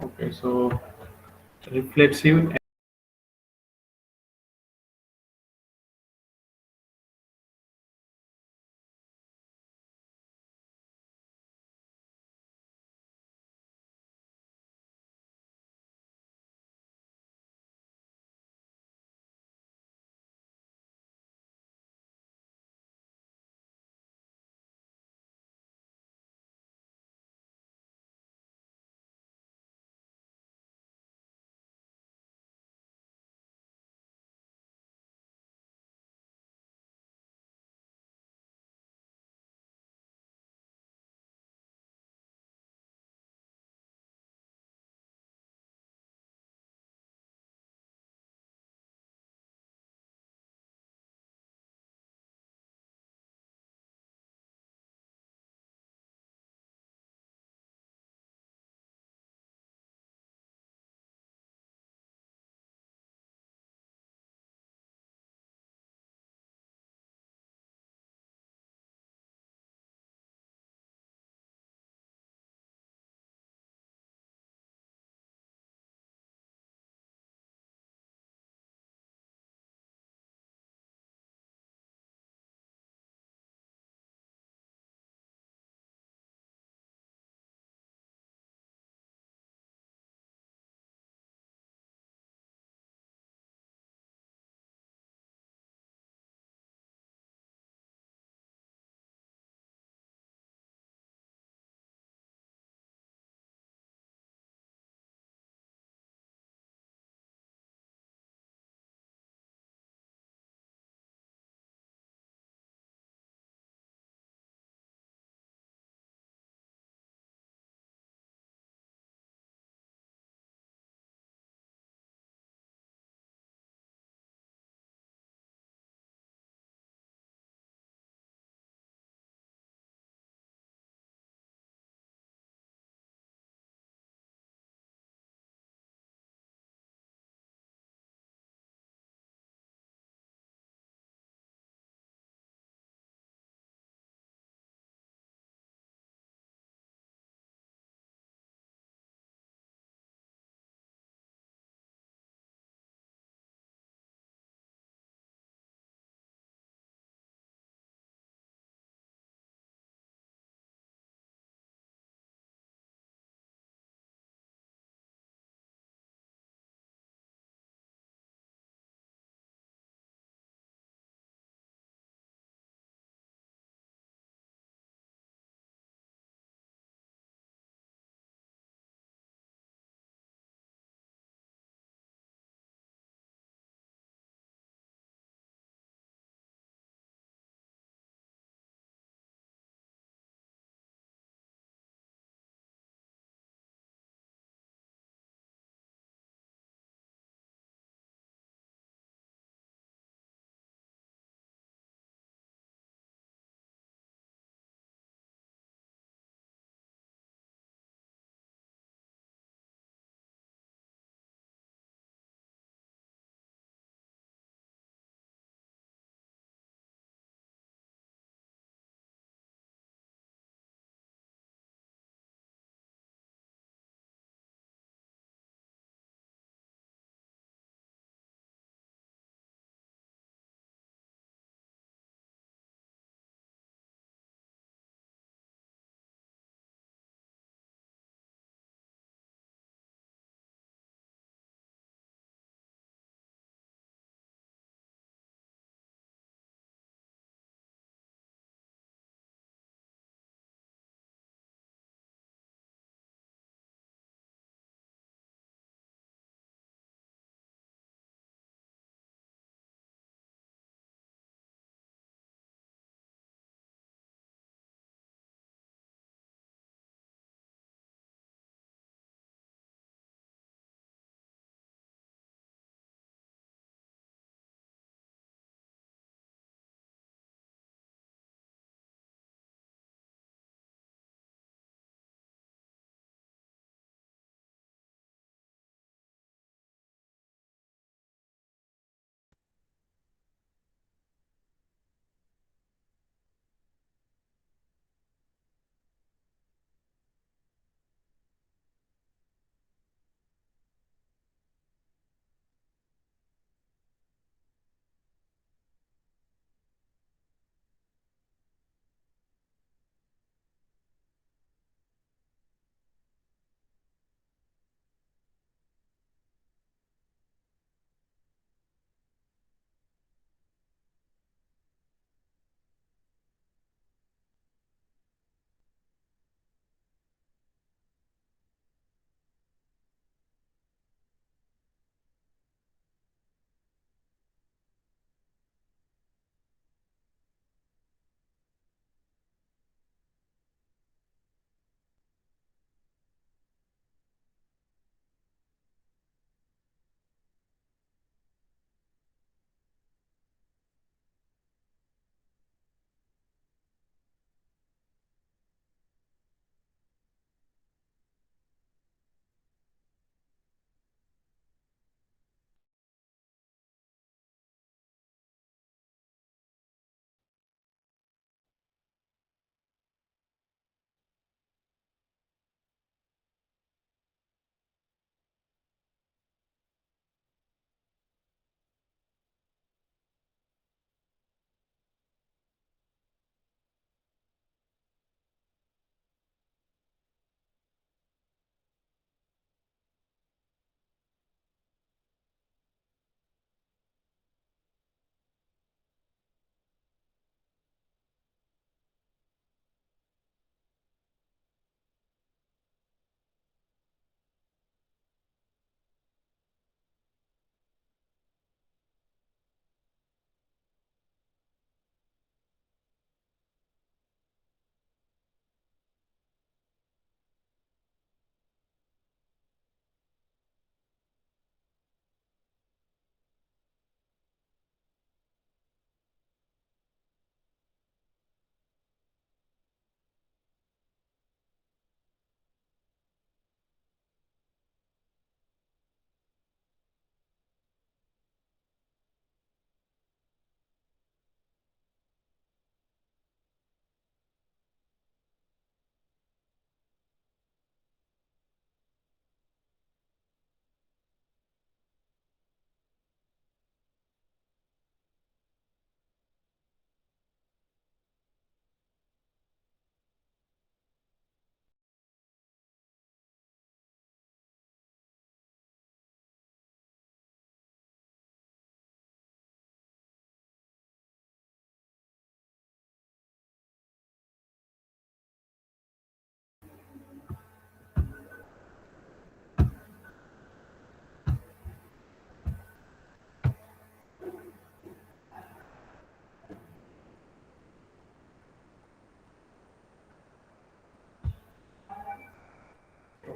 Okay, so reflexive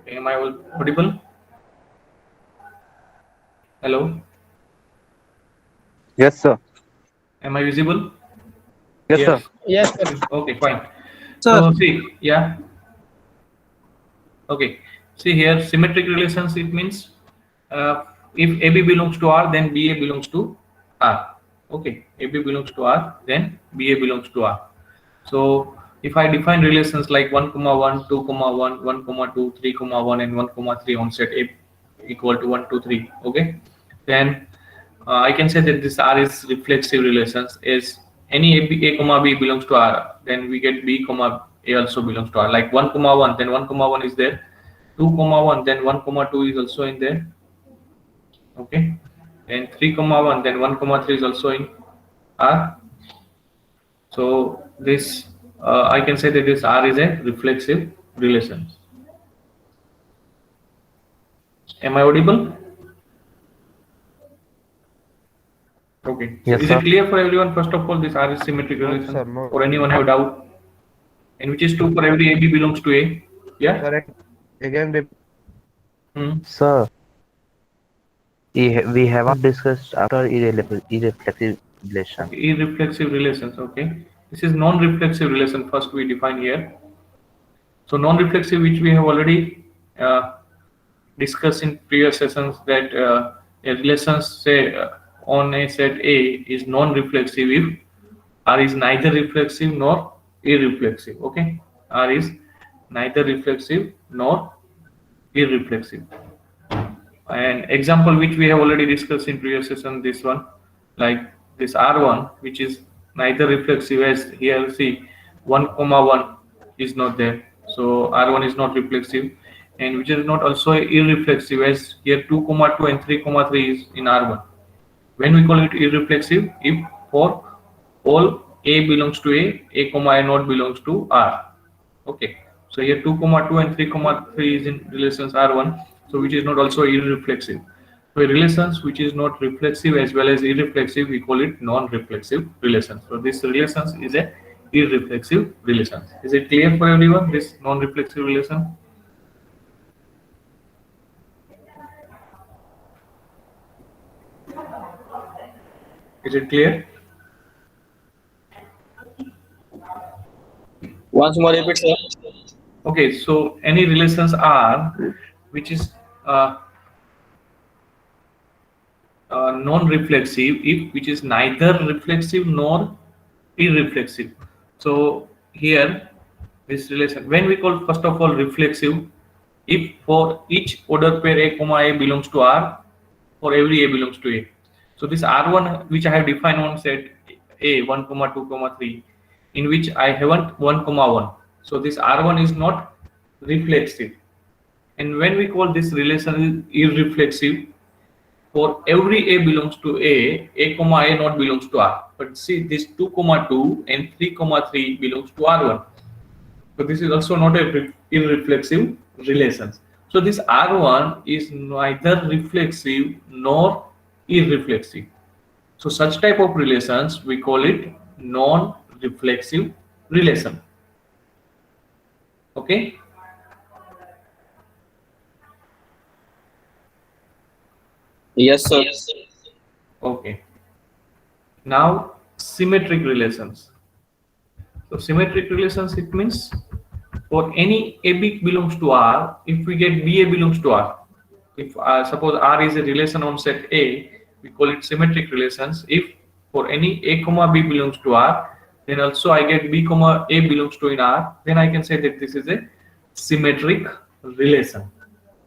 Am I audible? Hello? Yes, sir. Am I visible? Yes, sir. Yes. Yes, sir. Okay, fine. Sir. So see, yeah. Okay. See here, symmetric relations. It means if AB belongs to R, then BA belongs to R. Okay. AB belongs to R, then BA belongs to R. So if I define relations like 1 comma 1, 2 comma 1, 1 comma 2, 3 comma 1, and 1 comma 3 on set A equal to 1, 2, 3. Okay. Then I can say that this R is reflexive relations. Is any A comma B belongs to R, then we get B comma A also belongs to R. Like 1 comma 1, then 1 comma 1 is there. 2 comma 1, then 1 comma 2 is also in there. Okay. And 3 comma 1, then 1 comma 3 is also in R. So this I can say that this R is a reflexive relation. Am I audible? Okay. So Yes, is sir. it clear for everyone? First of all, this R is symmetric No, relation. sir. No. Or anyone have doubt? And which is true for every AB belongs to A. Yeah. Correct. Again, Hmm. Sir, we haven't discussed after irreflexive relation. Okay. Irreflexive relations. Okay. This is non-reflexive relation. First we define here. So non-reflexive, which we have already discussed in previous sessions, that a relation say on a set A is non-reflexive if R is neither reflexive nor irreflexive. Okay. R is neither reflexive nor irreflexive. An example which we have already discussed in previous session, this one, like this R1, which is neither reflexive, as here see 1 comma 1 is not there, so R1 is not reflexive, and which is not also irreflexive, as here 2 comma 2 and 3 comma 3 is in R1. When we call it irreflexive, if for all A belongs to A comma A not belongs to R. Okay, so here 2 comma 2 and 3 comma 3 is in relations R1, so which is not also irreflexive. So relations which is not reflexive as well as irreflexive, we call it non-reflexive relations. So this relations is a irreflexive relation. Is it clear for everyone, this non-reflexive relation? Is it clear? Once more repeat, sir. Okay, so any relations are which is non-reflexive if which is neither reflexive nor irreflexive. So here this relation, when we call first of all reflexive, if for each order pair A comma A belongs to R, for every A belongs to A. So this R1 which I have defined on set A 1 comma 2 comma 3, in which I haven't 1 comma 1. So this R1 is not reflexive. And when we call this relation irreflexive, for every A belongs to A comma A not belongs to R. But see, this 2 comma 2 and 3 comma 3 belongs to R1. So this is also not a irreflexive relation. So this R1 is neither reflexive nor irreflexive. So such type of relations we call it non-reflexive relation. Okay. Yes, sir. Okay. Now symmetric relations. So symmetric relations, it means for any AB belongs to R, if we get BA belongs to R. If suppose R is a relation on set A, we call it symmetric relations. If for any A comma B belongs to R, then also I get B comma A belongs to in R, then I can say that this is a symmetric relation.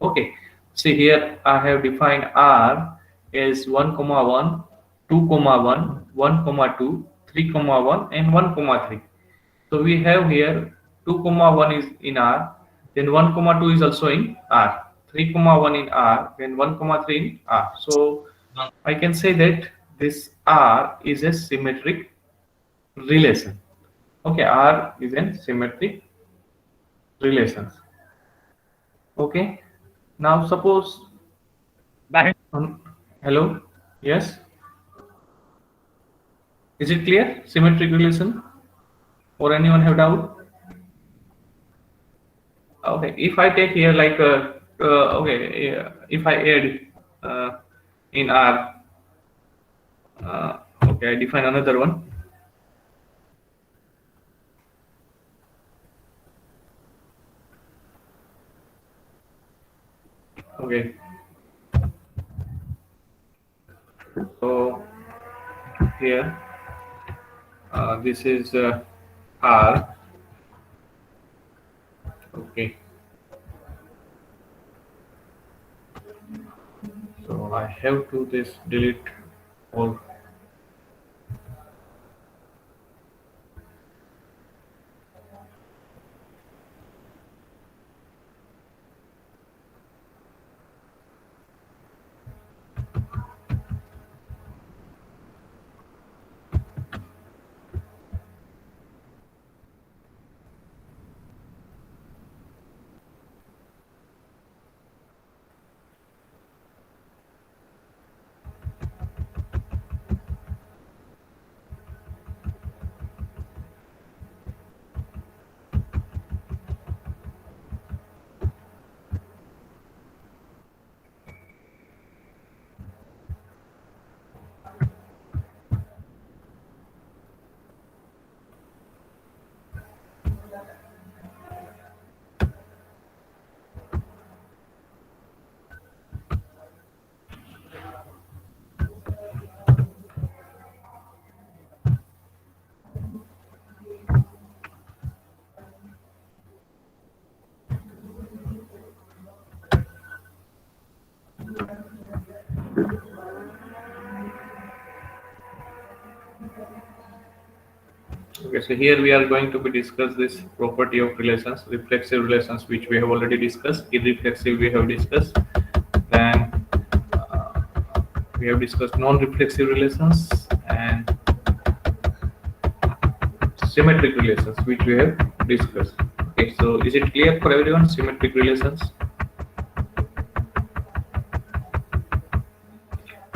Okay. See here I have defined R as 1 comma 1, 2 comma 1, 1 comma 2, 3 comma 1, and 1 comma 3. So we have here 2 comma 1 is in R, then 1 comma 2 is also in R, 3 comma 1 in R, then 1 comma 3 in R. So I can say that this R is a symmetric relation. Okay, R is a symmetric relation. Okay, now suppose hello, yes, is it clear? Symmetric relation, or anyone have doubt? Okay, if I take here like okay, if I add in R, okay, I define another one. Okay, so here this is R. Okay, so I have to this delete all. Okay, so here we are going to be discuss this property of relations, reflexive relations, which we have already discussed. Irreflexive we have discussed. Then we have discussed non-reflexive relations and symmetric relations, which we have discussed. Okay, so is it clear for everyone? Symmetric relations.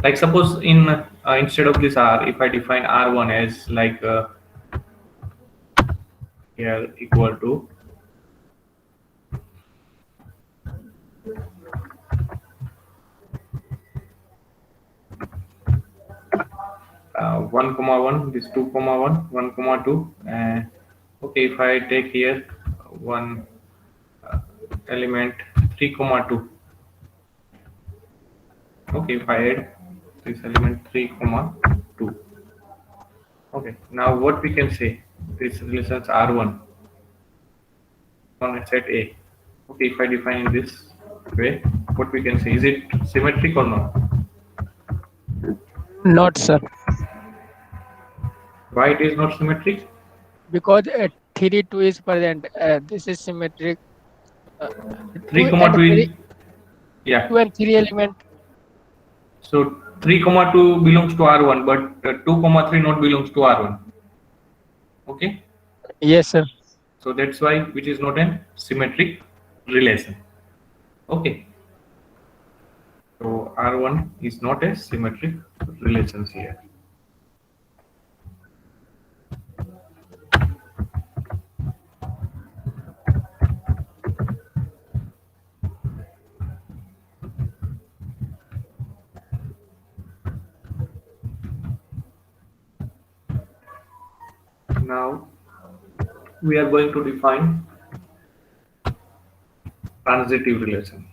Like suppose in instead of this R, if I define R1 as like here equal to 1 comma 1, this 2 comma 1, 1 comma 2, and okay, if I take here one element 3 comma 2, okay, if I add this element 3 comma 2, okay, now what we can say, this relations R1 on a set A. Okay, if I define in this way, what we can say, is it symmetric or not? Not, sir, Why it is not symmetric? because 3 2 is present. This is symmetric. 3 2 comma and 2 3, is, yeah, 2 and 3 element. so 3 comma 2 belongs to R1, but 2 comma 3 not belongs to R1. Okay, Yes, sir. so that's why which is not a symmetric relation. Okay, so R1 is not a symmetric relation here. Now we are going to define transitive relation.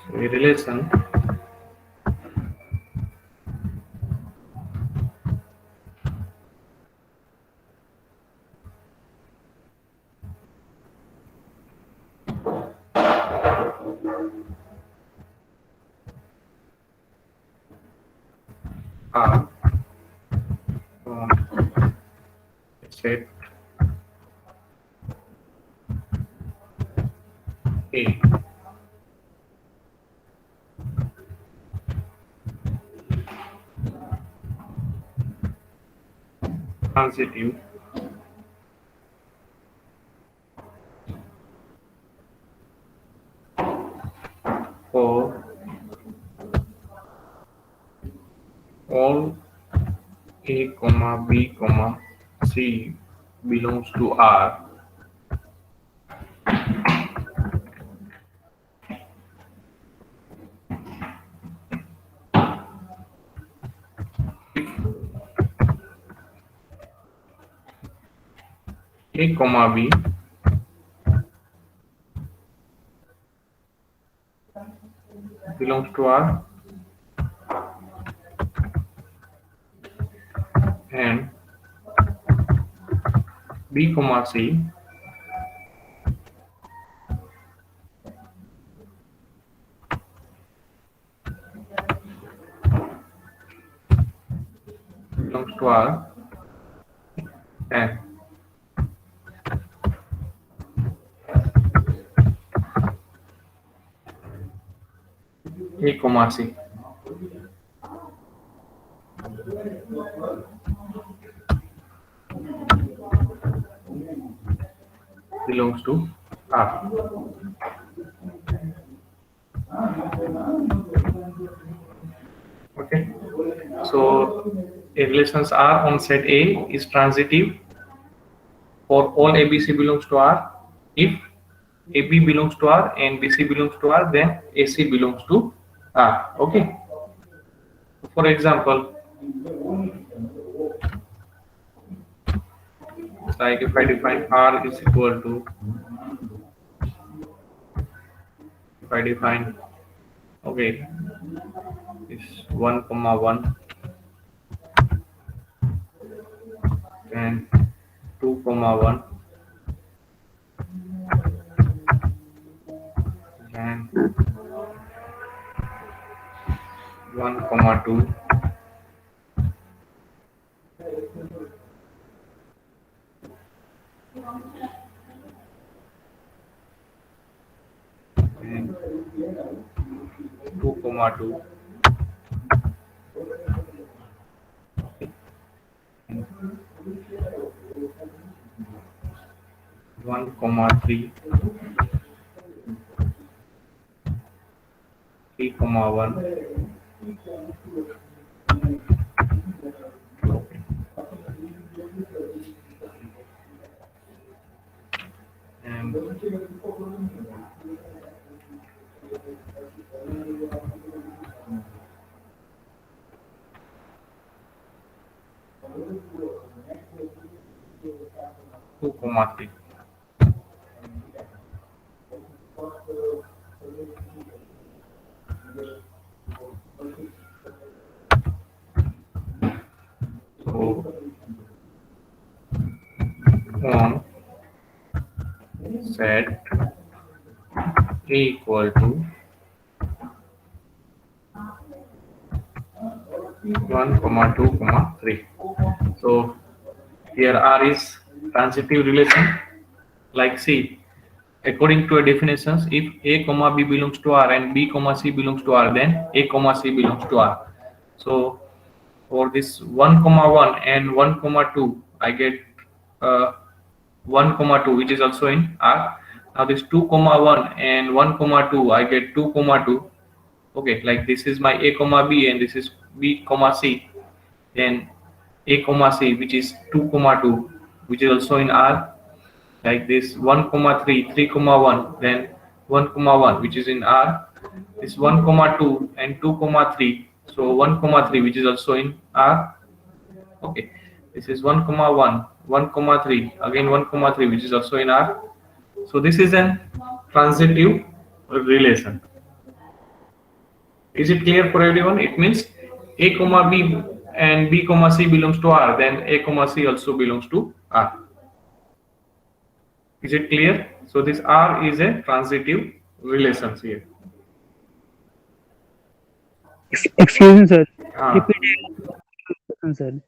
So a relation R on set A transitive comma B comma C belongs to R, A comma B belongs to R and B comma C belongs to R and A comma C belongs to R. Okay, so a relations R on set A is transitive for all ABC belongs to R. If AB belongs to R and BC belongs to R, then AC belongs to R. Okay. For example, like if I define R is equal to, if I define, okay, is 1 comma 1 and 2 comma 1 and 1 comma 2 and 2 comma 2 and 1 comma 3, 3 comma 1 and 2 comma 3. So on set A equal to 1 comma 2 comma 3. So here R is transitive relation. Like see, according to a definitions, if A comma B belongs to R and B comma C belongs to R, then A comma C belongs to R. So for this 1 comma 1 and 1 comma 2, I get uh, 1 comma 2, which is also in R. Now this 2 comma 1 and 1 comma 2, I get 2 comma 2. Okay, like this is my A comma B and this is B comma C. Then A comma C, which is 2 comma 2, which is also in R. Like this 1 comma 3, 3 comma 1, then 1 comma 1, which is in R. This 1 comma 2 and 2 comma 3. So 1 comma 3, which is also in R. Okay, this is 1 comma 1, 1 comma 3, again 1 comma 3, which is also in R. So this is an transitive relation. Is it clear for everyone? It means A comma B and B comma C belongs to R, then A comma C also belongs to R. Is it clear? So this R is a transitive relation here. Excuse me, sir. Ah, Repeat it, sir.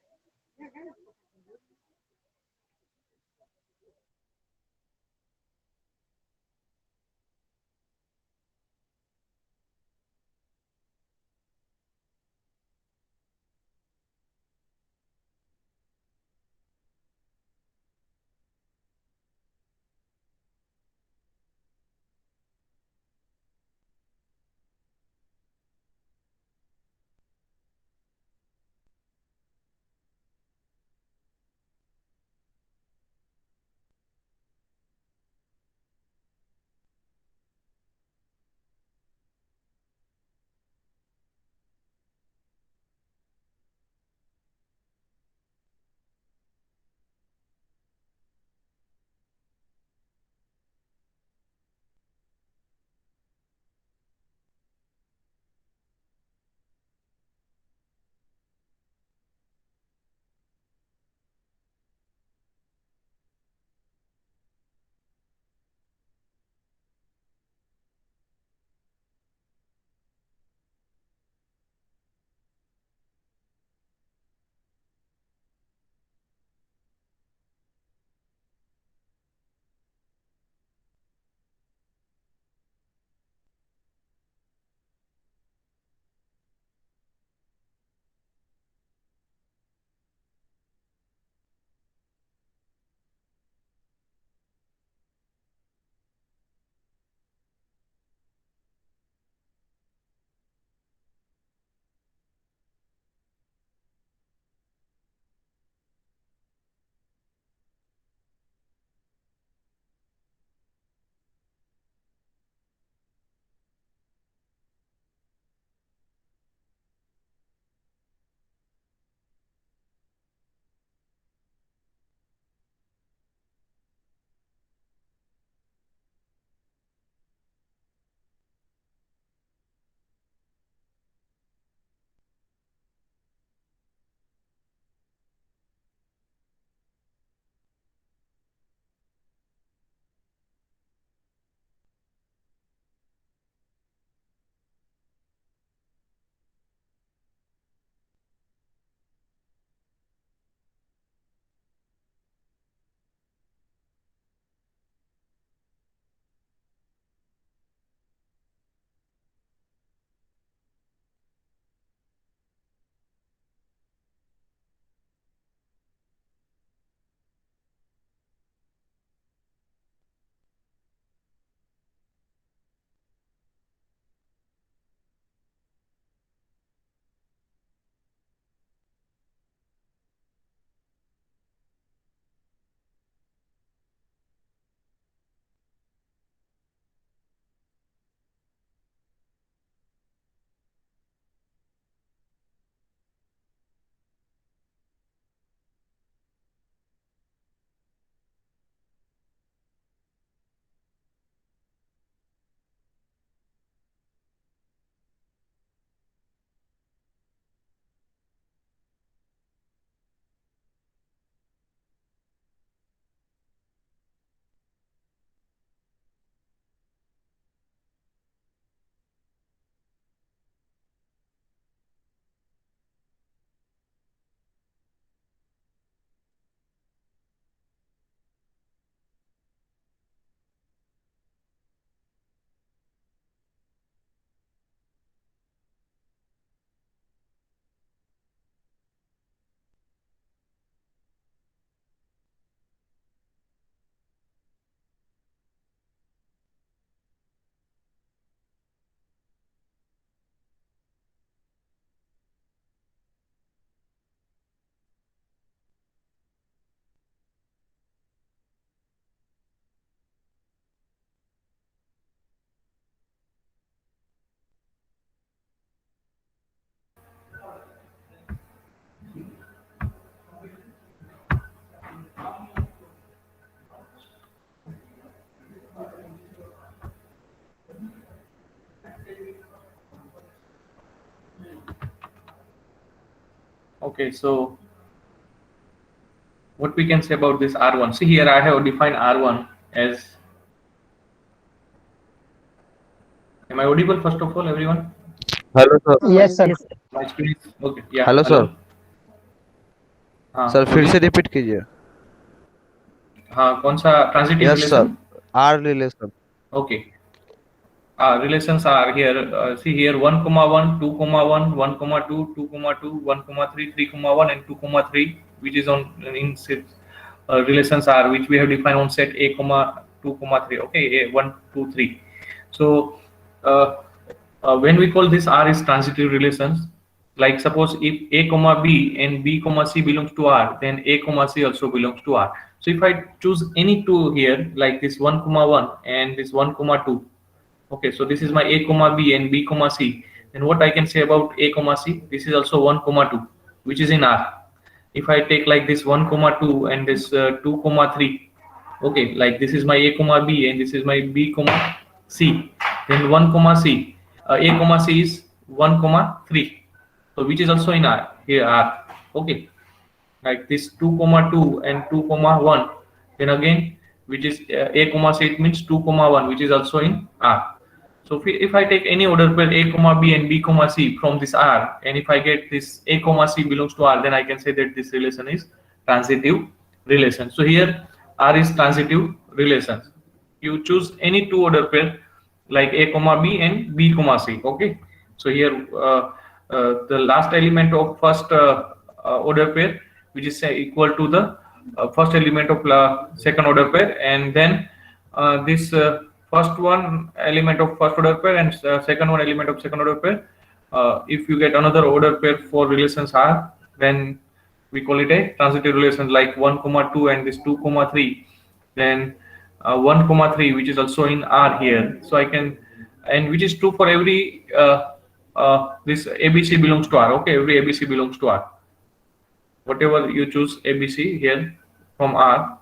Okay, so what we can say about this R1? See here, I have defined R1 as. Am I audible first of all, everyone? Hello sir Yes, sir. Yes, My screen is okay. Yeah. Hello Hello. Sir हाँ sir फिर बोलिए। से repeat कीजिए हाँ कौन सा transitive yes sir relation? R relation Okay. Relations are here. See here 1, 1, 2, 1, 1, 2, 2, 2, 1, 3, 3, 1, and 2, 3, which is on in set, relations are which we have defined on set A, 2, 3. Okay, A, 1, 2, 3. So when we call this R is transitive relations, like suppose if A, B and B, C belongs to R, then A, C also belongs to R. So if I choose any two here, like this 1, 1 and this 1, 2. Okay, so this is my A, B and B, C. Then what I can say about A, C? This is also 1, 2, which is in R. If I take like this 1, 2 and this 2, 3. Okay, like this is my A, B and this is my B, C. Then 1, C. A, C is 1, 3. So which is also in R. Here R. Okay, like this 2, 2 and 2, 1. Then again, which is A, C, it means 2, 1, which is also in R. So if I take any order pair A, B and B, C from this R, and if I get this A, C belongs to R, then I can say that this relation is transitive relation. So here R is transitive relations. You choose any two order pair like A, B and B, C. Okay. So here the last element of first order pair, which is equal to the first element of second order pair, and then this first one element of first order pair and second one element of second order pair. If you get another order pair for relations R, then we call it a transitive relation, like 1, 2 and this 2, 3. Then 1, 3, which is also in R here. So I can, and which is true for every this ABC belongs to R. Okay, every ABC belongs to R. Whatever you choose ABC here from R.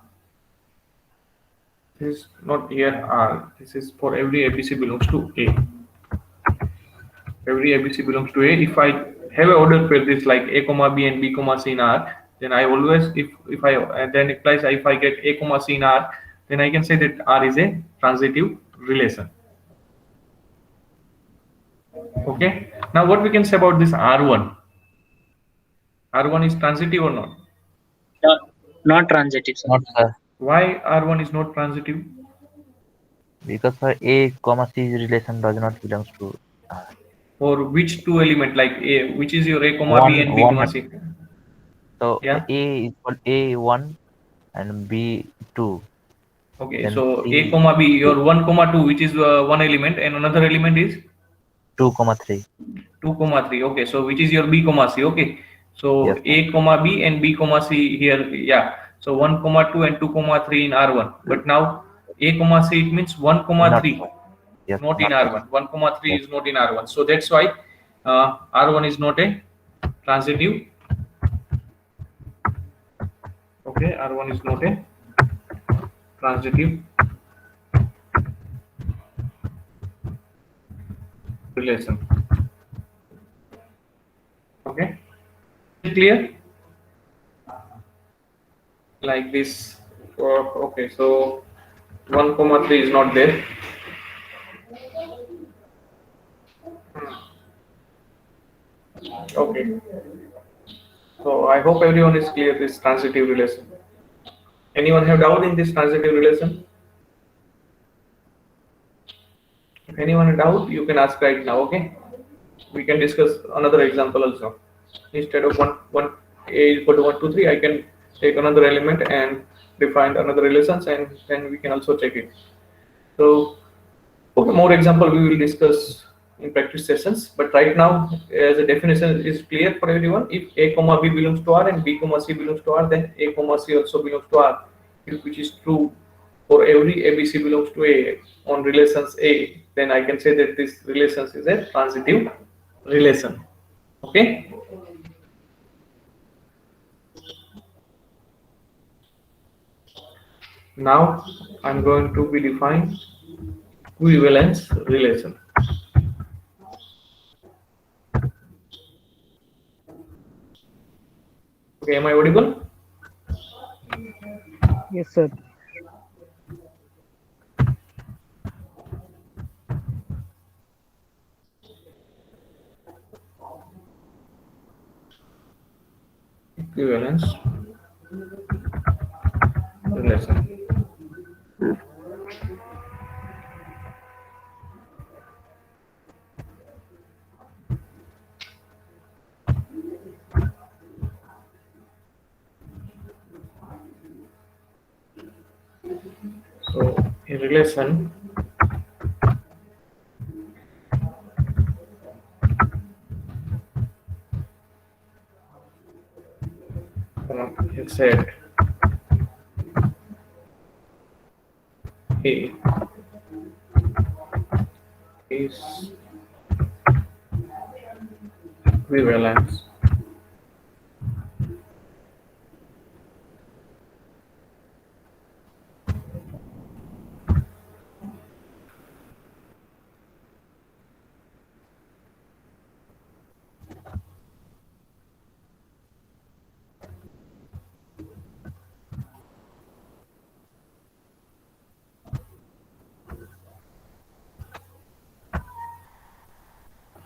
This is not here R. This is for every ABC belongs to A. Every ABC belongs to A. If I have a order pair this like A, B and B, C in R, then I always if I then implies if I get A, C in R, then I can say that R is a transitive relation. Okay. Now what we can say about this R1? R1 is transitive or not? Not transitive, sir. not sir. Why R1 is not transitive? Because A, C relation does not belongs to R. For which two element, like A, which is your A, B and B, One. C? So Yeah. A is called A1 and B2. Okay, Then so C- A, B, your 1, 2, which is one element, and another element is 2, 3. 2, 3. Okay, so which is your B, C? Okay, so Yes. A, B and B, C here. Yeah, so 1, 2 and 2, 3 in R1. But now A, C it means 1, Not 3. sir. Yes, Not in not R1. 1, 3 Yes. is not in R1. So that's why R1 is not a transitive. Okay, R1 is not a transitive relation. Okay, clear? Like this. Okay, so 1, 3 is not there. Okay. So I hope everyone is clear this transitive relation. Anyone have doubt in this transitive relation? If anyone have doubt, you can ask right now. Okay. We can discuss another example also. Instead of 1 A is equal to 1, 2, 3, I can take another element and define another relations, and then we can also check it. So, okay, more example we will discuss in practice sessions. But right now, as a definition is clear for everyone. If A, B belongs to R and B, C belongs to R, then A, C also belongs to R, which is true for every ABC belongs to A on relations A. Then I can say that this relations is a transitive relation. Okay. Now I'm going to be define equivalence relation. Okay, am I audible? Yes, sir. Equivalence relation. So a relation on a set A is equivalence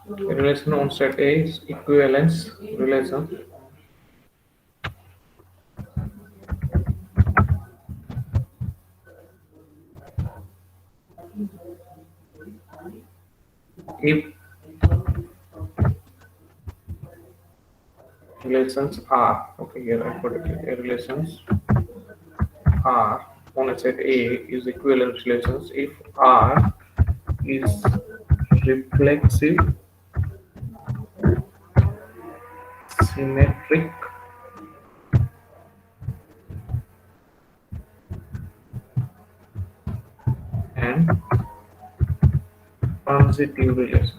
a relation on set A is equivalence relation if relations are, okay, here I put it, a relations R on a set A is equivalent relations if R is reflexive, symmetric, and transitive relation.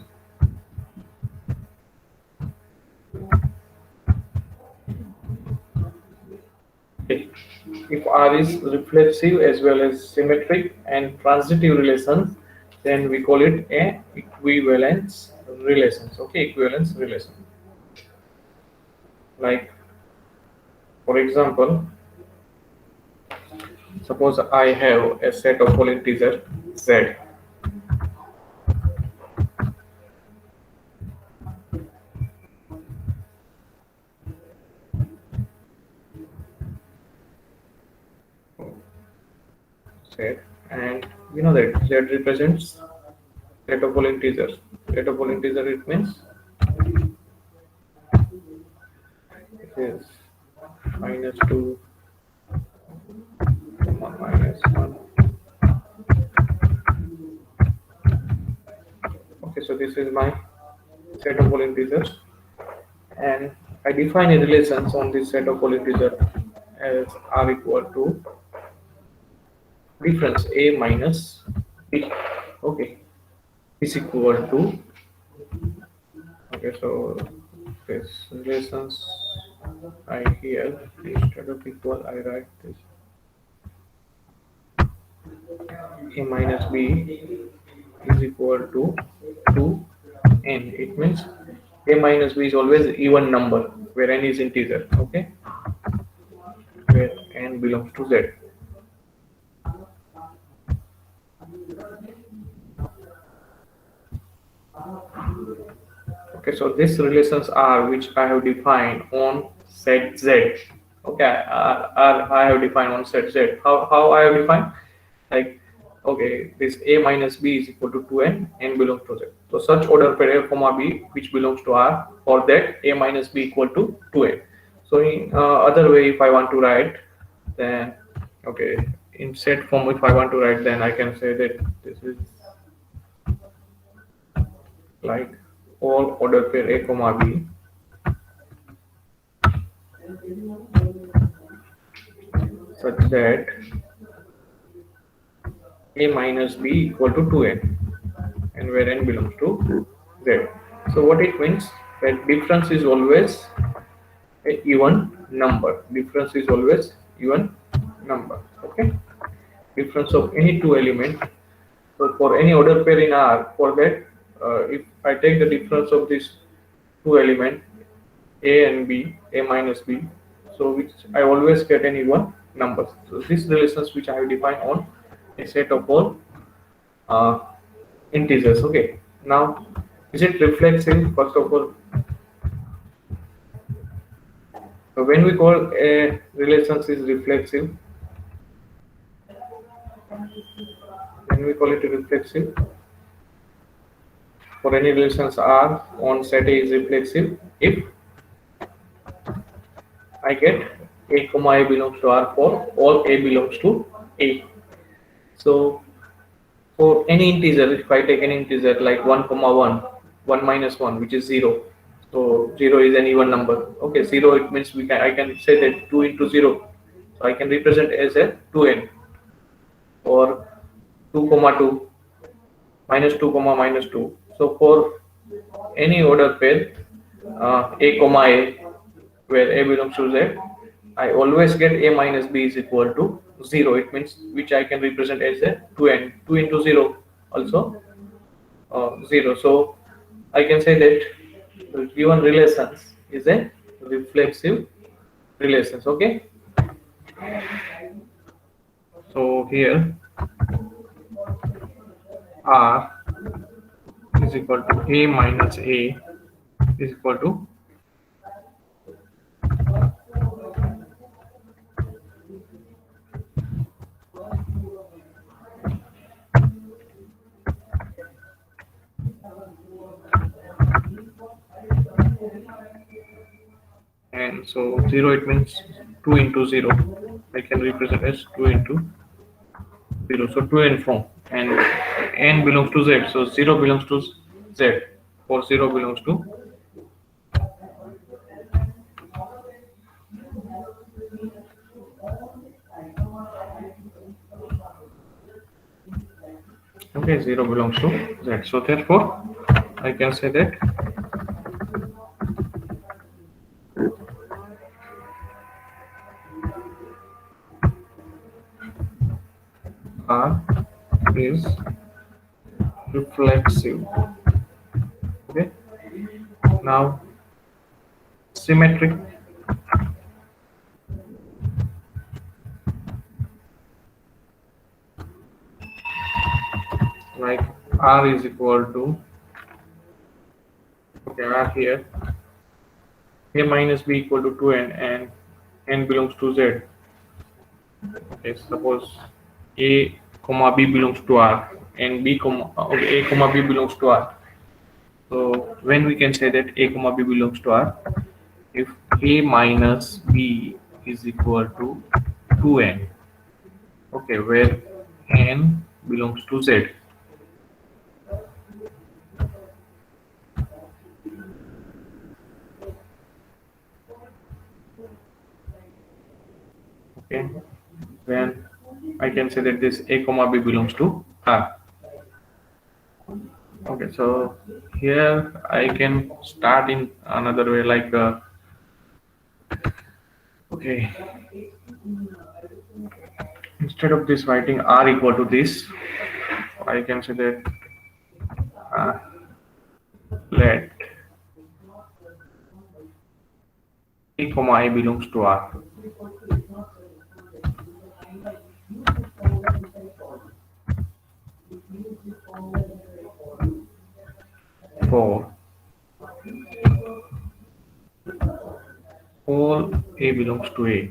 Okay. If R is reflexive as well as symmetric and transitive relations, then we call it a equivalence relations. Okay, equivalence relation. Like, for example, suppose I have a set of whole integer z. Set, and we know that z represents set of whole integers. Set of whole integer, it means it is -2, -1. Okay, so this is my set of whole integers, and I define a relations on this set of whole integer as r equal to difference a minus b. Okay, is equal to, okay, so this relations I here instead of equal I write this a minus b is equal to 2n. It means a minus b is always even number where n is integer. Okay, where n belongs to z. Okay, so these relations are which I have defined on set z. Okay, I have defined on set z. How I have defined? Like, okay, this a minus b is equal to 2n, n belongs to z. So such order pair a comma b which belongs to R, for that a minus b equal to 2n. So in other way, if I want to write, then okay, in set form, if I want to write, then I can say that this is like all order pair a comma b such that a minus b equal to 2n, and where n belongs to z. So what it means, that difference is always a even number. Difference is always even number. Okay, difference of any two element. So for any order pair in R, for that, if I take the difference of these two element a and b, a minus b, so which I always get an even numbers. So these relations which I have defined on a set of all integers. Okay, now is it reflexive? First of all, so when we call a relation is reflexive, when we call it reflexive, for any relations R on set A is reflexive if I get A comma A belongs to R for all A belongs to A. So for any integer, if I take an integer like 1 comma 1, 1 minus 1, which is 0. So 0 is an even number. Okay, 0 it means I can say that 2 into 0. So I can represent as a 2n, or 2 comma 2 minus 2 comma minus 2. So for any order pair A comma A, where A belongs to Z, I always get A minus B is equal to 0. It means which I can represent as a 2n. 2 into 0 also 0. So I can say that the given relations is a reflexive relations. Okay. So here R is equal to A minus A is equal to and so 0 it means 2 into 0. I can represent as 2 into 0. So 2n from, and n belongs to Z. So 0 belongs to Z, or 0 belongs to okay, 0 belongs to Z. So therefore I can say that R is reflexive. Okay, now symmetric. Like R is equal to, okay, R here, A minus B equal to 2n, and n belongs to Z. Okay, suppose A comma B belongs to R, and B comma A comma B belongs to R. So when we can say that A comma B belongs to R, if A minus B is equal to 2n, okay, where n belongs to Z. Okay, then I can say that this A comma B belongs to R. Okay, so here I can start in another way, like okay, instead of this writing R equal to this, I can say that let A comma I belongs to R. For all A belongs to A.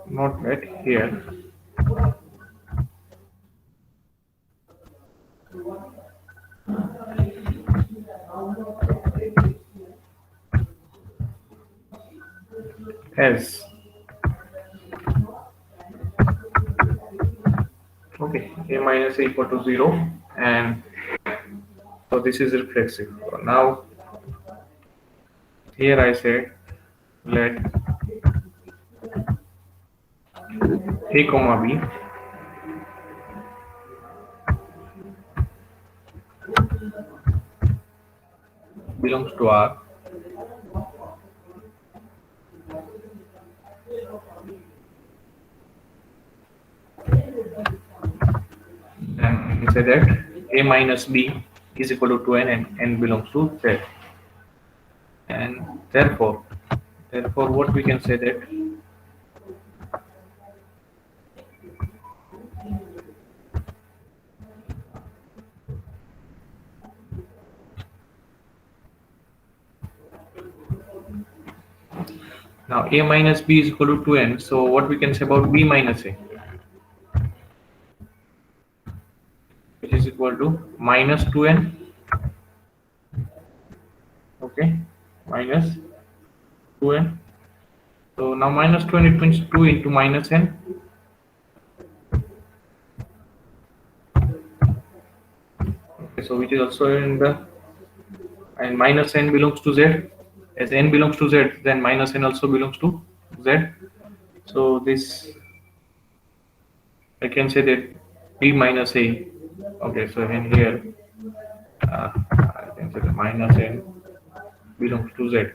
Not right here. As okay, A minus A equal to 0, and so this is reflexive. So now here I said let A comma B belongs to R, can say that A minus B is equal to 2n and n belongs to Z. And therefore what we can say that now A minus B is equal to 2n. So what we can say about B minus A, which is equal to minus 2n, okay, minus 2n. So now minus 2n, it means 2 into minus n. Okay, so which is also in the, and minus n belongs to Z. As n belongs to Z, then minus n also belongs to Z. So this, I can say that B minus A. Okay, so in here, I can say that minus n belongs to Z.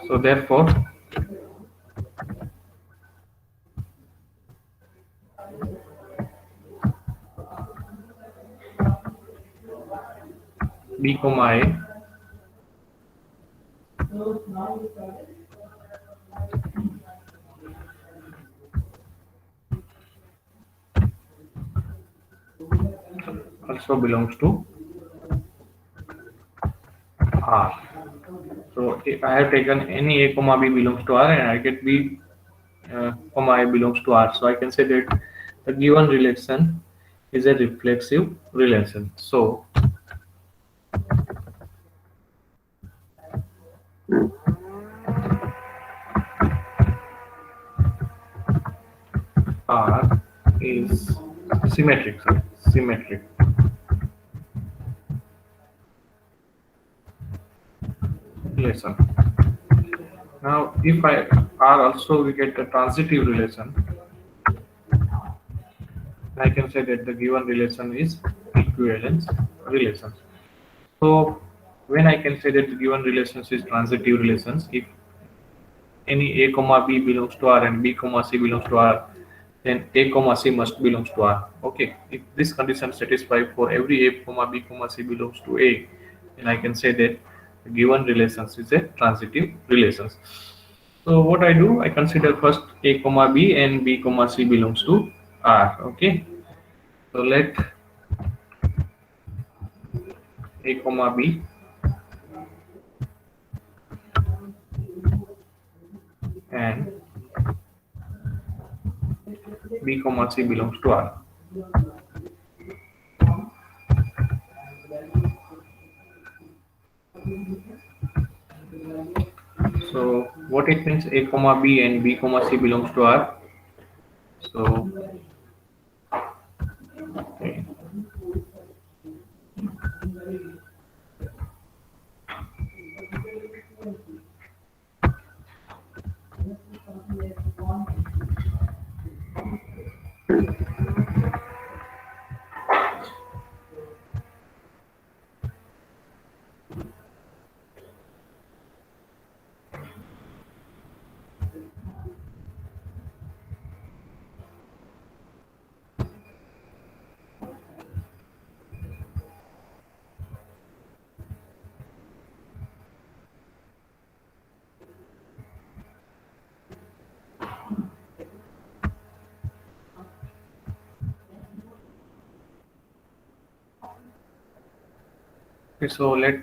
So therefore, B comma A also belongs to R. So if I have taken any A comma B belongs to R and I get B comma A belongs to R, so I can say that the given relation is a reflexive relation. So R is symmetric. Symmetric. Relation. Now, if I R also we get a transitive relation, I can say that the given relation is equivalence relation. So when I can say that the given relations is transitive relations, if any A comma B belongs to R and B comma C belongs to R, then A comma C must belongs to R. Okay, if this condition satisfied for every A comma B comma C belongs to A, then I can say that the given relations is a transitive relations. So what I do, I consider first A comma B and B comma C belongs to R. Okay, so let A comma B and B comma C belongs to R. So what it means, A comma B and B comma C belongs to R. So okay. Okay, so let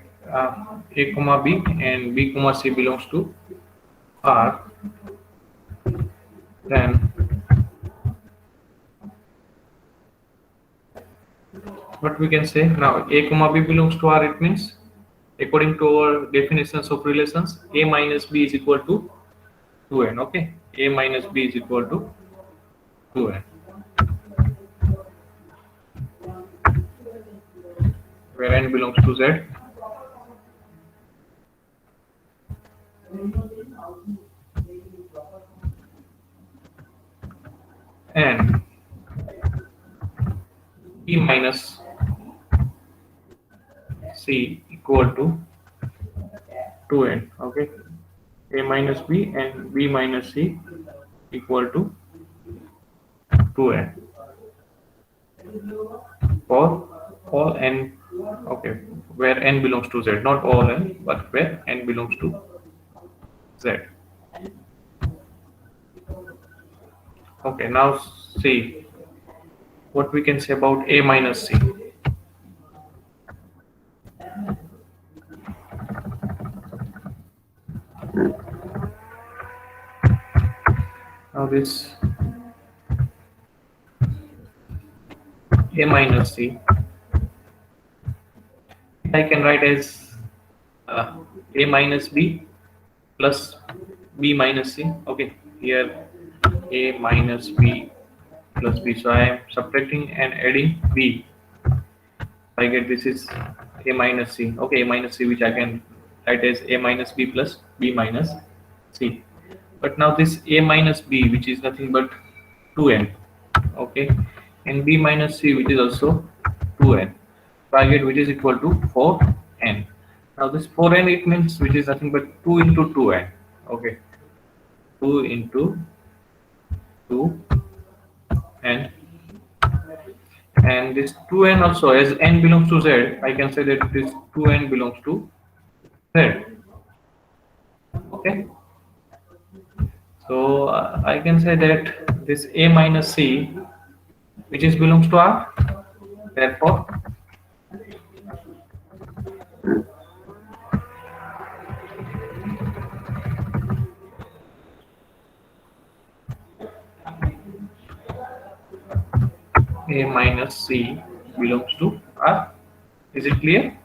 A comma B and B comma C belongs to R. Then what we can say now, A comma B belongs to R, it means according to our definitions of relations, A minus B is equal to 2n. Okay, A minus B is equal to 2n, where n belongs to Z. And B minus C equal to 2n. Okay, A minus B and B minus C equal to 2n for all n, okay, where n belongs to z, not all n, but where n belongs to z. Okay, now see what we can say about a minus c. Now this a minus c, I can write as a minus b plus b minus c. Okay, here a minus b plus b. So I am subtracting and adding b. I get this is a minus c. Okay, a minus c, which I can write as a minus b plus b minus c. But now this a minus b, which is nothing but 2n. Okay, and b minus c, which is also 2n. So I get which is equal to 4n. Now this 4n, it means which is nothing but 2 into 2n. Okay, 2 into 2n, and this 2n also, as n belongs to z, I can say that this 2n belongs to z. Okay, so I can say that this a minus c, which is belongs to R, therefore a minus c belongs to R. Is it clear?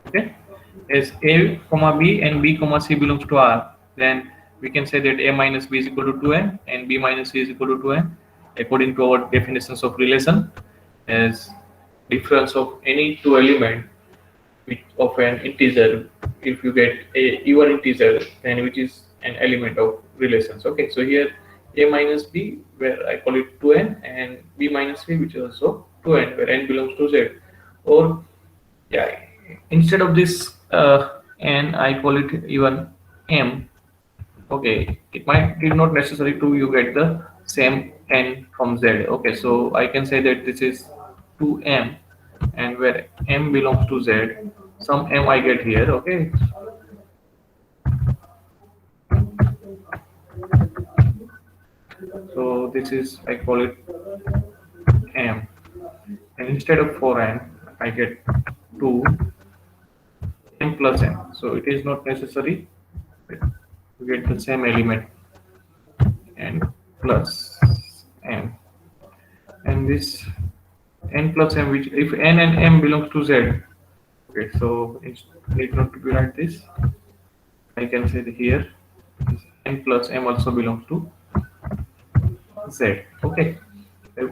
Okay, as a comma b and b comma c belongs to R, then we can say that a minus b is equal to 2n and b minus c is equal to 2n according to our definitions of relation, as difference of any two element of an integer. If you get a even integer, then which is an element of relations. Okay, so here a minus b, where I call it 2n, and b minus c, which is also 2n, where n belongs to z. Or yeah, instead of this n, I call it even m. Okay, it is not necessary to you get the same n from z. Okay, so I can say that this is 2m, and where m belongs to z, some m I get here. Okay, so this is, I call it m, and instead of 4n, I get 2 m plus n. So it is not necessary to get the same element, n plus m, and this n plus m, which if n and m belongs to z. Okay, so it need not to be like this. I can say that here n plus m also belongs to z. Okay, if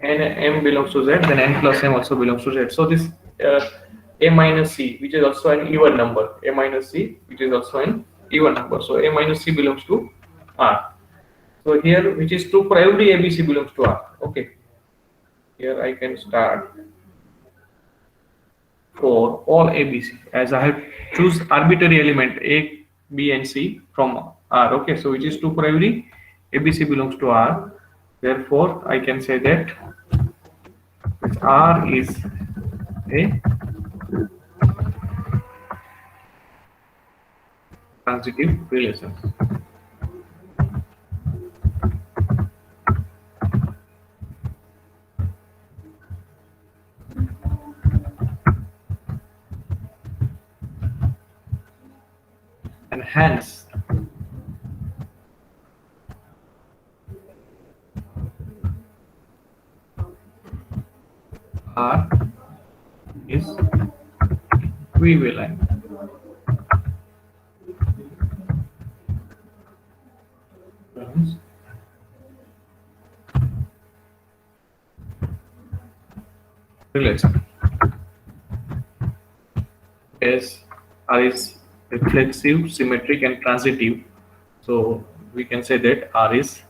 n and m belongs to z, then n plus m also belongs to z. So this a minus c, which is also an even number, a minus c, which is also an even number. So a minus c belongs to R. So here, which is true for every ABC belongs to R. Okay, here I can start for all ABC, as I have choose arbitrary element a, b, and c from R. Okay, so which is true for every ABC belongs to R. Therefore, I can say that R is a transitive relation. And hence R is equivalent relation, as R is reflexive, symmetric, and transitive. So we can say that R is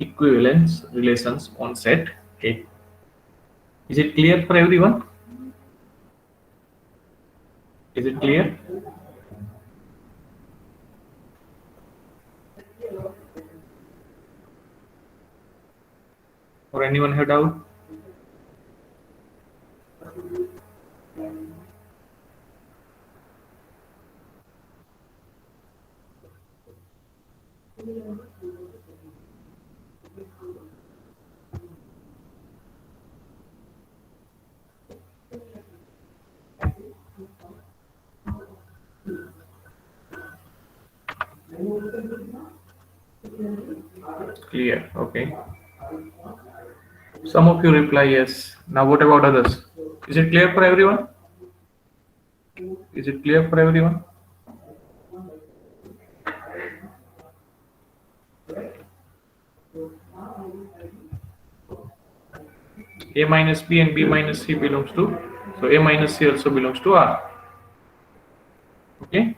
equivalence relations on set A. Is it clear for everyone? Is it clear? or anyone have doubt? Clear. Okay. Some of you reply yes. Now what about others? Is it clear for everyone? Is it clear for everyone? A minus B and B minus C belongs to, so A minus C also belongs to R. Okay.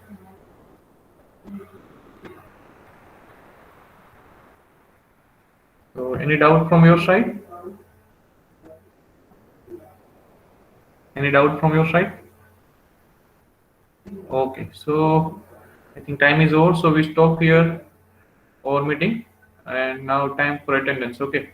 So any doubt from your side? Any doubt from your side? Okay, so I think time is over, so we stop here our meeting, and now time for attendance. Okay.